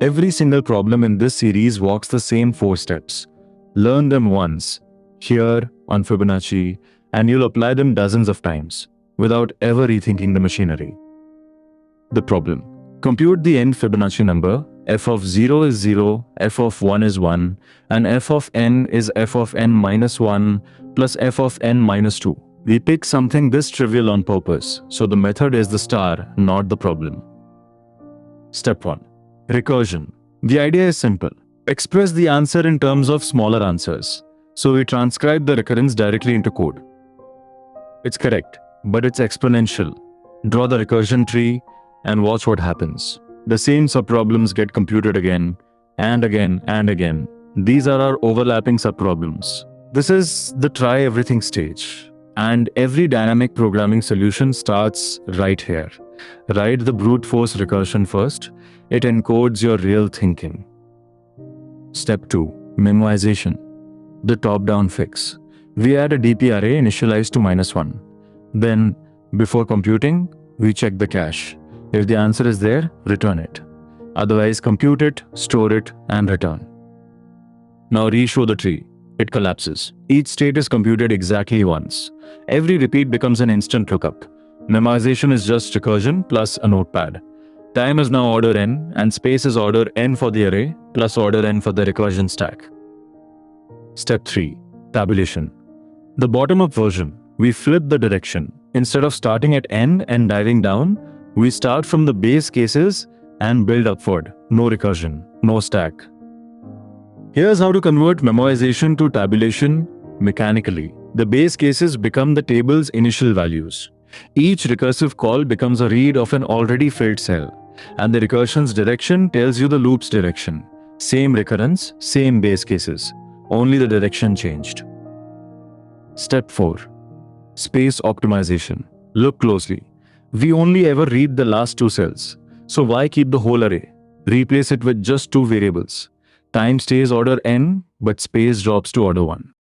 Every single problem in this series walks the same 4 steps. Learn them once, here on Fibonacci, and you'll apply them dozens of times without ever rethinking the machinery. The problem. Compute the n Fibonacci number. F of 0 is 0, f of 1 is 1, and f of n is f of n minus 1 plus f of n minus 2. We pick something this trivial on purpose, so the method is the star, not the problem. Step 1. Recursion. The idea is simple. Express the answer in terms of smaller answers. So we transcribe the recurrence directly into code. It's correct, but it's exponential. Draw the recursion tree and watch what happens. The same subproblems get computed again and again and again. These are our overlapping subproblems. This is the try everything stage. And every dynamic programming solution starts right here. Write the brute force recursion first. It encodes your real thinking. Step 2. Memoization. The top-down fix. We add a DP array initialized to -1. Then, before computing, we check the cache. If the answer is there, return it. Otherwise, compute it, store it, and return. Now reshow the tree. It collapses. Each state is computed exactly once. Every repeat becomes an instant lookup. Memoization is just recursion plus a notepad. Time is now order n, and space is order n for the array plus order n for the recursion stack. Step 3. Tabulation. The bottom-up version. We flip the direction. Instead of starting at n and diving down, we start from the base cases and build upward. No recursion, no stack. Here's how to convert memoization to tabulation mechanically. The base cases become the table's initial values. Each recursive call becomes a read of an already filled cell, and the recursion's direction tells you the loop's direction. Same recurrence, same base cases. Only the direction changed. Step 4. Space optimization. Look closely. We only ever read the last 2 cells. So why keep the whole array? Replace it with just 2 variables. Time stays order n, but space drops to order 1.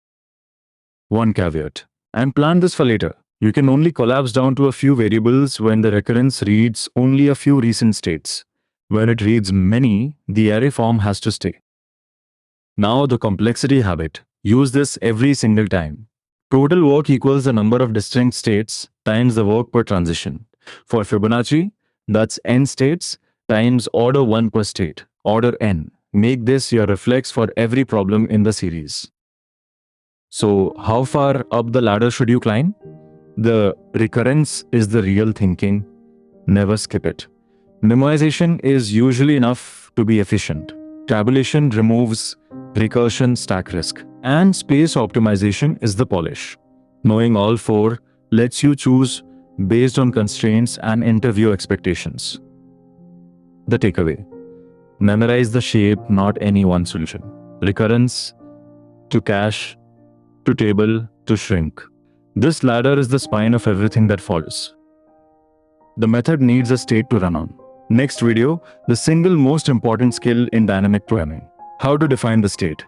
One caveat. And plan this for later. You can only collapse down to a few variables when the recurrence reads only a few recent states. When it reads many, the array form has to stay. Now the complexity habit. Use this every single time. Total work equals the number of distinct states times the work per transition. For Fibonacci, that's n states times order 1 per state, order n. Make this your reflex for every problem in the series. So, how far up the ladder should you climb? The recurrence is the real thinking. Never skip it. Memoization is usually enough to be efficient. Tabulation removes recursion stack risk. And space optimization is the polish. Knowing all 4 lets you choose based on constraints and interview expectations. The takeaway. Memorize the shape, not any one solution. Recurrence to cache, to table, to shrink. This ladder is the spine of everything that follows. The method needs a state to run on. Next video, the single most important skill in dynamic programming. How to define the state.